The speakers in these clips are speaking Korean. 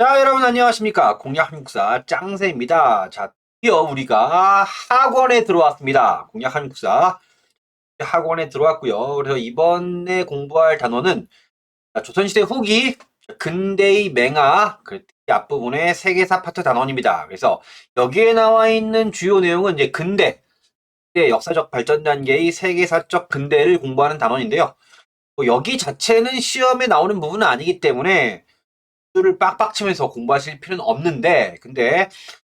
자, 여러분 안녕하십니까? 공략 한국사 짱새입니다. 자, 드디어 우리가 학원에 들어왔습니다. 공략 한국사 학원에 들어왔고요. 그래서 이번에 공부할 단어는 조선시대 후기, 근대의 맹아, 그 특히 앞부분의 세계사 파트 단원입니다. 그래서 여기에 나와 있는 주요 내용은 이제 근대, 역사적 발전 단계의 세계사적 근대를 공부하는 단원인데요. 뭐 여기 자체는 시험에 나오는 부분은 아니기 때문에 수를 빡빡 치면서 공부하실 필요는 없는데, 근데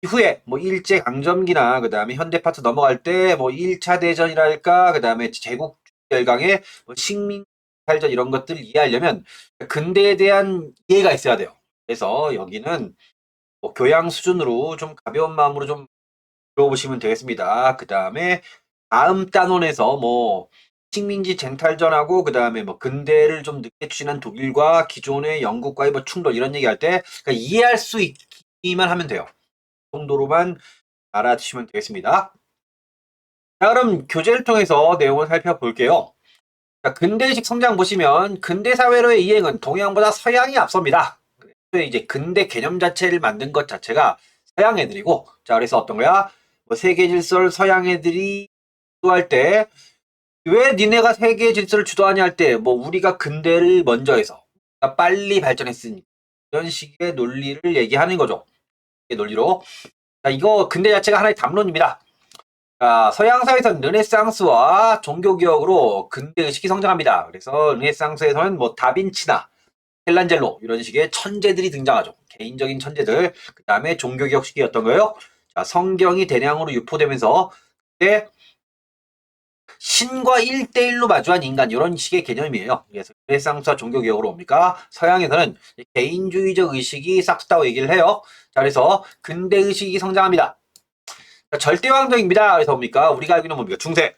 이후에 뭐 일제 강점기나 그다음에 현대 파트 넘어갈 때 뭐 1차 대전이랄까 그다음에 제국 열강의 뭐 식민 탈전 이런 것들을 이해하려면 근대에 대한 이해가 있어야 돼요. 그래서 여기는 뭐 교양 수준으로 좀 가벼운 마음으로 좀 들어보시면 되겠습니다. 그다음에 다음 단원에서 뭐 식민지 쟁탈전하고 그다음에 뭐 근대를 좀 늦게 추진한 독일과 기존의 영국과의 뭐 충돌 이런 얘기할 때 그러니까 이해할 수 있기만 하면 돼요. 그 정도로만 알아두시면 되겠습니다. 자, 그럼 교재를 통해서 내용을 살펴볼게요. 자, 근대식 성장 보시면 근대 사회로의 이행은 동양보다 서양이 앞섭니다. 그래서 이제 근대 개념 자체를 만든 것 자체가 서양 애들이고, 자, 그래서 어떤 거야? 뭐 세계 질서를 서양 애들이 주도할 때, 왜 니네가 세계 질서를 주도하냐 할 때, 뭐 우리가 근대를 먼저 해서 그러니까 빨리 발전했으니 이런 식의 논리를 얘기하는 거죠. 이 논리로. 자, 이거 근대 자체가 하나의 담론입니다. 자, 서양 사회에서는 르네상스와 종교개혁으로 근대 의식이 성장합니다. 그래서 르네상스에서는 뭐 다빈치나 헬란젤로 이런 식의 천재들이 등장하죠. 개인적인 천재들. 그 다음에 종교개혁 시기였던 거예요. 자, 성경이 대량으로 유포되면서 그때 신과 1대1로 마주한 인간 이런 식의 개념이에요. 그래서 르네상스와 종교개혁으로 옵니까? 서양에서는 개인주의적 의식이 싹트다고 얘기를 해요. 자, 그래서 근대 의식이 성장합니다. 자, 절대왕정입니다. 그래서 뭡니까? 우리가 알고 있는 뭡니까? 중세.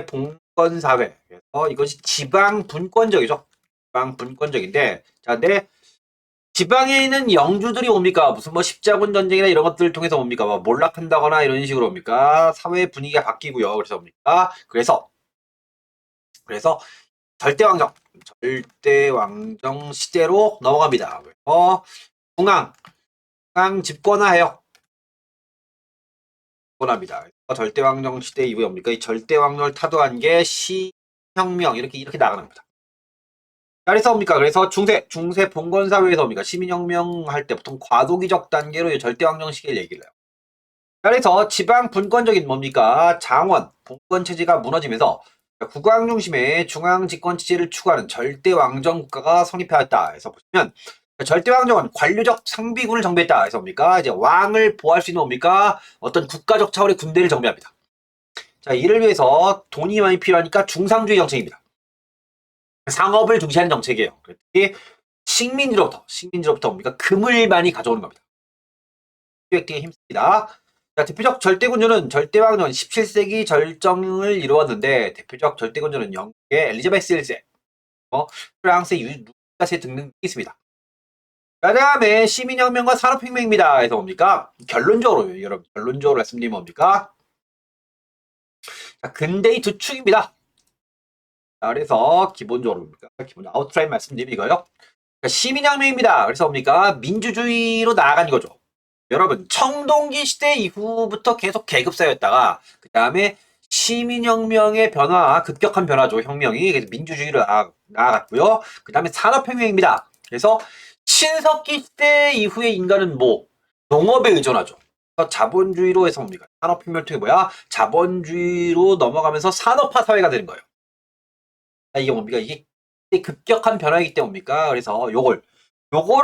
봉건 사회. 그래서 이것이 지방 분권적이죠. 지방 분권적인데, 자, 근데 지방에 있는 영주들이 뭡니까? 무슨 뭐 십자군 전쟁이나 이런 것들을 통해서 뭡니까? 뭐 몰락한다거나 이런 식으로 뭡니까? 사회 분위기가 바뀌고요. 그래서 뭡니까? 그래서 절대왕정, 절대왕정 시대로 넘어갑니다. 그래서 중앙 집권화해요. 집권합니다. 절대왕정 시대 이후에 뭡니까? 이 절대왕정을 타도한 게 시혁명 이렇게 나가는 겁니다. 그래서 뭡니까? 그래서 중세 봉건 사회에서 뭡니까? 시민혁명 할 때 보통 과도기적 단계로 절대왕정 시기를 얘기를 해요. 그래서 지방 분권적인 뭡니까? 장원, 봉건 체제가 무너지면서 국왕 중심의 중앙 집권 체제를 추구하는 절대왕정 국가가 성립하였다. 해서 보시면 절대왕정은 관료적 상비군을 정비했다. 해서 뭡니까? 이제 왕을 보호할 수 있는 뭡니까? 어떤 국가적 차원의 군대를 정비합니다. 자, 이를 위해서 돈이 많이 필요하니까 중상주의 정책입니다. 상업을 중시하는 정책이에요. 특히 식민지로부터 뭡니까? 금을 많이 가져오는 겁니다. 수익등에 힘씁니다. 자, 대표적 절대군주는 절대왕조는 17세기 절정을 이루었는데 대표적 절대군주는 영국의 엘리자베스 1세, 프랑스의 루이스 등등 있습니다. 그 다음에 시민혁명과 산업혁명입니다. 그래서 뭡니까? 결론적으로 여러분 결론적으로 말씀드리면 뭡니까? 자, 근대의 두 축입니다. 자, 그래서 기본적으로 뭡니까? 기본 아웃라인 말씀드리면 이거요. 그러니까 시민혁명입니다. 그래서 뭡니까? 민주주의로 나아간 거죠. 여러분 청동기 시대 이후부터 계속 계급사였다가 그 다음에 시민혁명의 변화, 급격한 변화죠. 혁명이 그래서 민주주의로 나아갔고요. 그 다음에 산업혁명입니다. 그래서 신석기 시대 이후의 인간은 뭐 농업에 의존하죠. 그래서 자본주의로 해서 뭡니까? 산업혁명 통해 뭐야? 자본주의로 넘어가면서 산업화 사회가 되는 거예요. 이게 뭡니까? 이게 급격한 변화이기 때문에 뭡니까? 그래서 요거를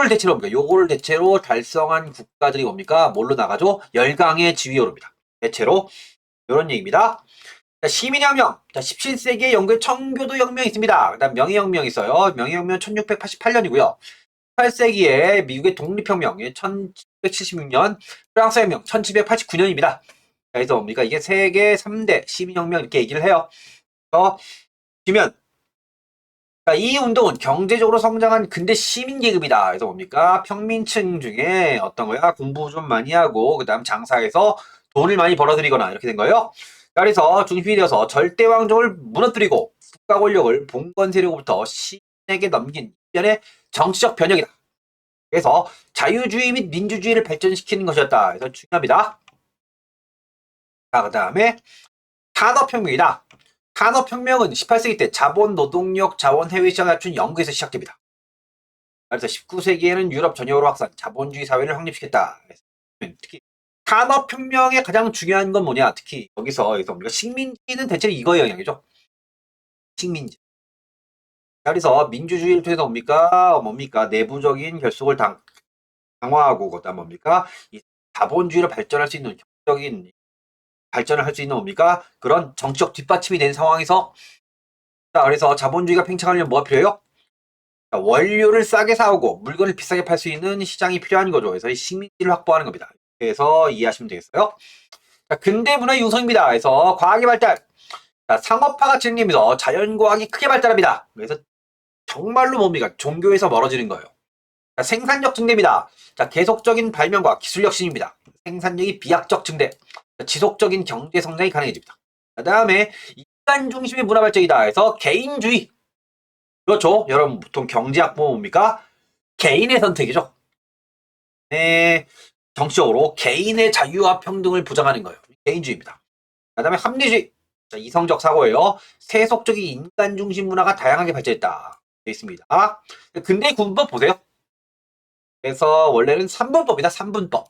대체로 뭡니까? 요거를 대체로 달성한 국가들이 뭡니까? 뭘로 나가죠? 열강의 지위에 오릅니다. 대체로 이런 얘기입니다. 자, 시민혁명. 자, 17세기에 영국의 청교도 혁명이 있습니다. 그다음 명예혁명이 있어요. 명예혁명 1688년이고요. 18세기에 미국의 독립혁명 1776년, 프랑스 혁명 1789년입니다. 그래서 뭡니까? 이게 세계 3대 시민혁명 이렇게 얘기를 해요. 그래서 보시면 이 운동은 경제적으로 성장한 근대 시민계급이다. 그래서 뭡니까? 평민층 중에 어떤 거야? 공부 좀 많이 하고, 그 다음 장사해서 돈을 많이 벌어들이거나 이렇게 된 거예요. 그래서 중심이 되어서 절대왕정을 무너뜨리고 국가 권력을 봉건 세력으로부터 자신에게 넘긴 일련의 정치적 변혁이다. 그래서 자유주의 및 민주주의를 발전시키는 것이었다. 그래서 중요합니다. 자, 그 다음에 산업혁명이다. 산업혁명은 18세기 때 자본, 노동력, 자원, 해외 시장을 갖춘 연구에서 시작됩니다. 그래서 19세기에는 유럽 전역으로 확산, 자본주의 사회를 확립시켰다. 특히 산업혁명의 가장 중요한 건 뭐냐? 특히 여기서 우리가 식민지는 대체 이거의 영향이죠. 식민지. 그래서 민주주의를 통해서 뭡니까? 내부적인 결속을 강화하고 그다음 뭡니까? 이 자본주의로 발전할 수 있는 경제적인 발전을 할 수 있는 뭡니까? 그런 정치적 뒷받침이 된 상황에서 자, 그래서 자본주의가 팽창하려면 뭐가 필요해요? 자, 원료를 싸게 사오고 물건을 비싸게 팔 수 있는 시장이 필요한 거죠. 그래서 이 식민지를 확보하는 겁니다. 그래서 이해하시면 되겠어요. 자, 근대 문화의 융성입니다. 그래서 과학의 발달, 자, 상업화가 진행되면서 자연과학이 크게 발달합니다. 그래서 정말로 뭡니까? 종교에서 멀어지는 거예요. 자, 생산력 증대입니다. 자, 계속적인 발명과 기술 혁신입니다. 생산력이 비약적 증대, 자, 지속적인 경제 성장이 가능해집니다. 그 다음에 인간 중심의 문화 발전이다. 해서 개인주의. 그렇죠. 여러분 보통 경제학 보면 뭡니까? 개인의 선택이죠. 네, 정치적으로 개인의 자유와 평등을 보장하는 거예요. 개인주의입니다. 그 다음에 합리주의. 자, 이성적 사고예요. 세속적인 인간 중심 문화가 다양하게 발전했다. 되어 있습니다. 근대 구분법 보세요. 그래서 원래는 3분법이다. 3분법.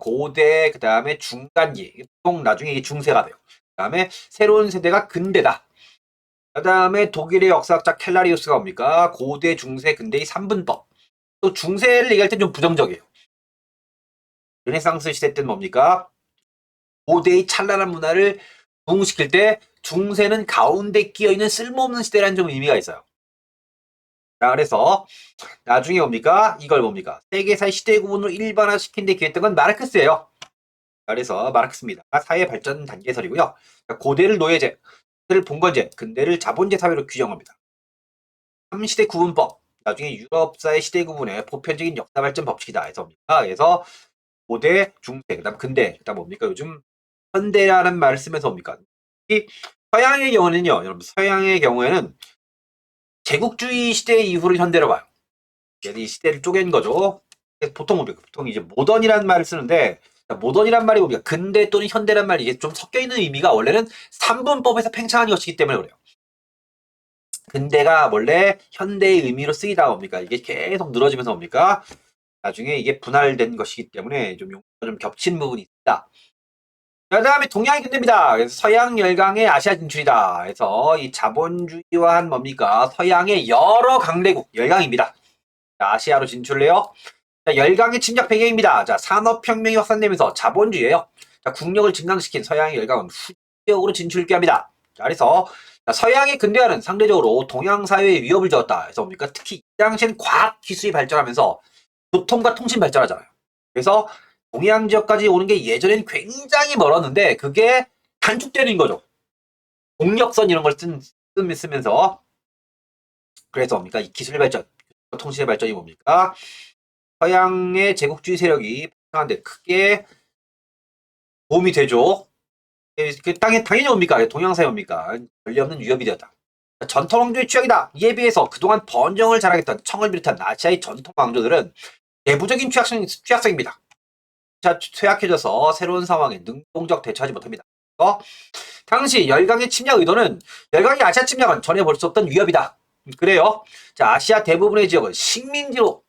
고대, 그 다음에 중간기. 보통 나중에 이게 중세가 돼요. 그 다음에 새로운 세대가 근대다. 그 다음에 독일의 역사학자 켈라리우스가 뭡니까? 고대, 중세, 근대의 3분법. 또 중세를 얘기할 때 좀 부정적이에요. 르네상스 시대 때는 뭡니까? 고대의 찬란한 문화를 부흥시킬 때 중세는 가운데 끼어있는 쓸모없는 시대라는 좀 의미가 있어요. 자, 그래서 나중에 뭡니까? 이걸 뭡니까? 세계사의 시대 구분으로 일반화시킨 데 기했던 건 마르크스예요. 그래서 마르크스입니다. 사회 발전 단계설이고요. 고대를 노예제, 고대를 봉건제, 근대를 자본제 사회로 규정합니다. 3시대 구분법, 나중에 유럽사의 시대 구분의 보편적인 역사 발전 법칙이다. 그래서 고대, 중세, 그다음 근대, 그다음 뭡니까? 요즘 현대라는 말을 쓰면서 뭡니까? 이 서양의 경우는요, 여러분 서양의 경우에는 제국주의 시대 이후를 현대로 봐요. 이 시대를 쪼갠 거죠. 보통 이제 모던이라는 말을 쓰는데 모던이란 말이 뭡니까? 근대 또는 현대란 말이 이게 좀 섞여 있는 의미가 원래는 3분법에서 팽창한 것이기 때문에 그래요. 근대가 원래 현대의 의미로 쓰이다 뭡니까? 이게 계속 늘어지면서 뭡니까? 나중에 이게 분할된 것이기 때문에 좀 용어가 좀 겹친 부분이 있다. 그 다음에 동양이 근대입니다. 그래서 서양 열강의 아시아 진출이다. 그래서 이 자본주의와 한 뭡니까? 서양의 여러 강대국 열강입니다. 자, 아시아로 진출해요. 자, 열강의 침략 배경입니다. 자, 산업혁명이 확산되면서 자본주의예요. 자, 국력을 증강시킨 서양의 열강은 후적으로 진출하게 합니다. 자, 그래서 서양의 근대화는 상대적으로 동양 사회에 위협을 주었다. 그래서 뭡니까? 특히 이 당시에는 과학 기술이 발전하면서 교통과 통신 발전하잖아요. 그래서 동해안 지역까지 오는 게 예전엔 굉장히 멀었는데 그게 단축되는 거죠. 동력선 이런 걸 쓰면서 그래서 뭡니까? 이 기술 발전, 통신의 발전이 뭡니까? 서양의 제국주의 세력이 발전하는데 크게 도움이 되죠. 그 당연히 뭡니까? 동양사회 뭡니까? 권리 없는 위협이 되었다. 전통 왕조의 취약이다. 이에 비해서 그동안 번영을 자랑했던 청을 비롯한 아시아의 전통 왕조들은 내부적인 취약성입니다. 쇠약해져서 새로운 상황에 능동적 대처하지 못합니다. 당시 열강의 침략 의도는 열강의 아시아 침략은 전혀 볼 수 없던 위협이다. 그래요. 자, 아시아 대부분의 지역은 식민지로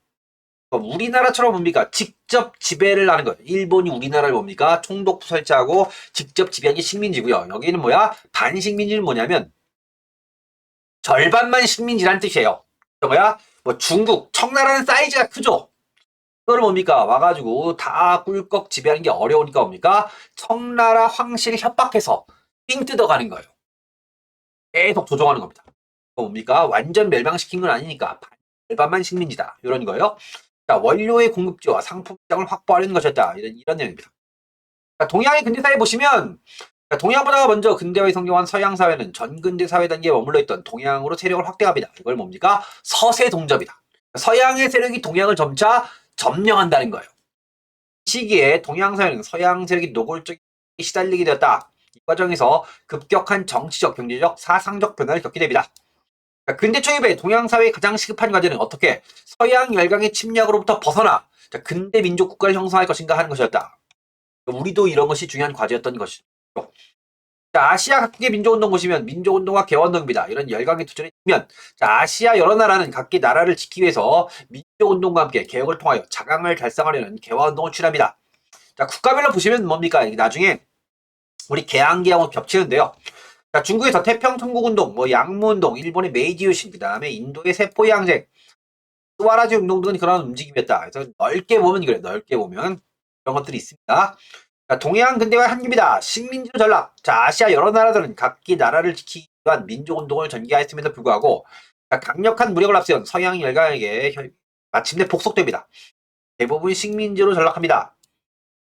우리나라처럼 뭡니까? 직접 지배를 하는 거예요. 일본이 우리나라를 뭡니까? 총독부 설치하고 직접 지배한 게 식민지고요. 여기는 뭐야? 반식민지는 뭐냐면 절반만 식민지라는 뜻이에요. 뭐야? 뭐 중국, 청나라는 사이즈가 크죠? 그거를 뭡니까? 와가지고 다 꿀꺽 지배하는 게 어려우니까 뭡니까? 청나라 황실을 협박해서 삥 뜯어가는 거예요. 계속 조종하는 겁니다. 뭡니까? 완전 멸망시킨 건 아니니까 절반만 식민지다. 이런 거예요. 자, 원료의 공급지와 상품 시장을 확보하려는 것이었다. 이런 내용입니다. 자, 동양의 근대사회 보시면 동양보다 먼저 근대화에 성공한 서양 사회는 전근대 사회 단계에 머물러 있던 동양으로 세력을 확대합니다. 이걸 뭡니까? 서세 동접이다. 서양의 세력이 동양을 점차 점령한다는 거예요. 이 시기에 동양 사회는 서양 세력이 노골적인 시달리게 되었다. 이 과정에서 급격한 정치적, 경제적, 사상적 변화를 겪게 됩니다. 자, 근대 초입에 동양 사회의 가장 시급한 과제는 어떻게 서양 열강의 침략으로부터 벗어나 자, 근대 민족 국가를 형성할 것인가 하는 것이었다. 우리도 이런 것이 중요한 과제였던 것이죠. 자, 아시아 각국의 민족운동 보시면 민족운동과 개화운동입니다. 이런 열강의 투쟁을 치면 자, 아시아 여러 나라는 각기 나라를 지키기 위해서 민족운동과 함께 개혁을 통하여 자강을 달성하려는 개화운동을 추진합니다. 자, 국가별로 보시면 뭡니까? 나중에 우리 개항기하고 겹치는데요. 자, 중국에서 태평천국운동, 뭐 양무운동, 일본의 메이지유신, 그 다음에 인도의 세포양쟁, 스와라지 운동 등은 그런 움직임이었다. 그래서 넓게 보면 그래, 넓게 보면 그런 것들이 있습니다. 자, 동해안 근대화의 한계입니다. 식민지로 전락. 자, 아시아 여러 나라들은 각기 나라를 지키기 위한 민족운동을 전개하였음에도 불구하고 자, 강력한 무력을 앞세운 서양 열강에게 마침내 복속됩니다. 대부분 식민지로 전락합니다.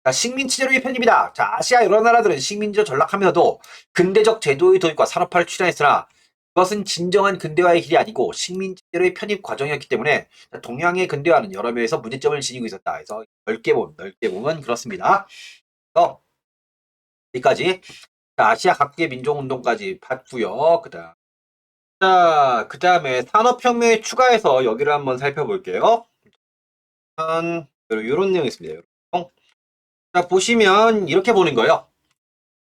자, 식민지제로의 편입니다. 자, 아시아 여러 나라들은 식민지로 전락하면서도 근대적 제도의 도입과 산업화를 추진했으나 그것은 진정한 근대화의 길이 아니고 식민지제로의 편입 과정이었기 때문에 동양의 근대화는 여러 면에서 문제점을 지니고 있었다. 그래서 넓게 보면 그렇습니다. 그래서 여기까지 아시아 각국의 민족운동까지 봤고요. 그 다음에 산업혁명에 추가해서 여기를 한번 살펴볼게요. 이런 내용이 있습니다. 자, 보시면 이렇게 보는 거예요.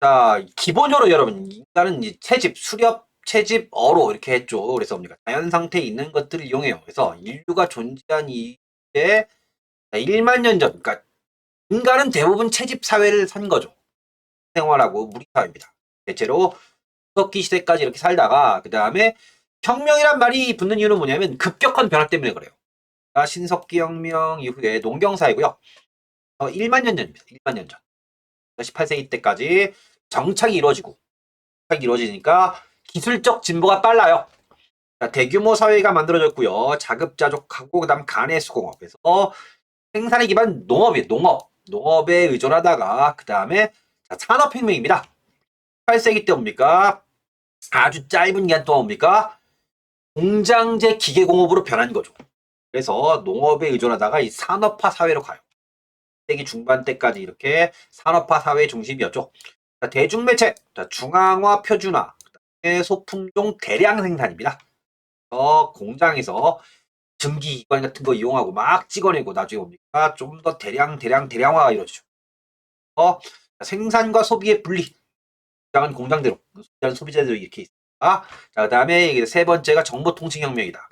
자, 기본적으로 여러분, 인간은 채집, 수렵, 채집, 어로 이렇게 했죠. 그래서 뭡니까? 자연 상태에 있는 것들을 이용해요. 그래서 인류가 존재한 이때 1만 년 전, 그러니까 인간은 대부분 채집 사회를 산 거죠. 생활하고 무리 사회입니다. 대체로 석기 시대까지 이렇게 살다가 그 다음에 혁명이란 말이 붙는 이유는 뭐냐면 급격한 변화 때문에 그래요. 그러니까 신석기 혁명 이후에 농경 사회고요. 1만 년 전입니다. 1만 년 전. 18세기 때까지 정착이 이루어지니까 기술적 진보가 빨라요. 자, 대규모 사회가 만들어졌고요. 자급자족하고 그다음 간의 수공업. 그래서 생산에 기반 농업이에요. 농업에 의존하다가 그 다음에 산업혁명입니다. 18세기 때 뭡니까? 아주 짧은 기간 동안 뭡니까? 공장제 기계공업으로 변한 거죠. 그래서 농업에 의존하다가 이 산업화 사회로 가요. 세기 중반 때까지 이렇게 산업화 사회 중심이었죠. 자, 대중매체, 자, 중앙화 표준화, 그다음에 소품종 대량 생산입니다. 공장에서 증기기관 같은 거 이용하고 막 찍어내고 나중에 뭡니까? 좀 더 대량화가 이루어지죠. 생산과 소비의 분리. 공장은 공장대로, 소비자들이 이렇게 있습니다. 자, 그 다음에 세 번째가 정보통신혁명이다.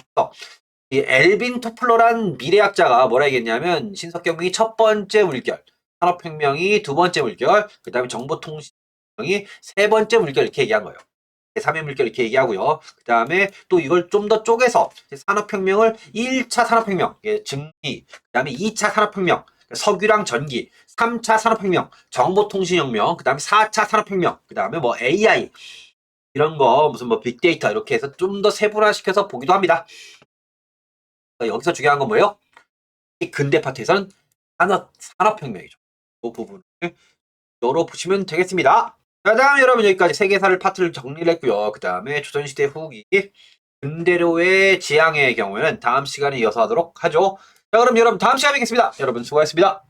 이 엘빈 토플러란 미래학자가 뭐라 얘기했냐면 신석혁명이 첫 번째 물결, 산업혁명이 두 번째 물결, 그 다음에 정보통신혁명이 세 번째 물결 이렇게 얘기한 거예요. 3의 물결 이렇게 얘기하고요. 그 다음에 또 이걸 좀 더 쪼개서 산업혁명을 1차 산업혁명, 증기, 그 다음에 2차 산업혁명, 석유랑 전기, 3차 산업혁명, 정보통신혁명, 그 다음에 4차 산업혁명, 그 다음에 뭐 AI, 이런 거, 무슨 뭐 빅데이터 이렇게 해서 좀 더 세분화시켜서 보기도 합니다. 여기서 중요한 건 뭐예요? 이 근대 파트에서는 산업혁명이죠. 그 부분을 열어보시면 되겠습니다. 자, 다음 여러분 여기까지 세계사를 파트를 정리를 했고요. 그 다음에 조선시대 후기 근대로의 지향의 경우에는 다음 시간에 이어서 하도록 하죠. 자, 그럼 여러분 다음 시간에 뵙겠습니다. 여러분 수고하셨습니다.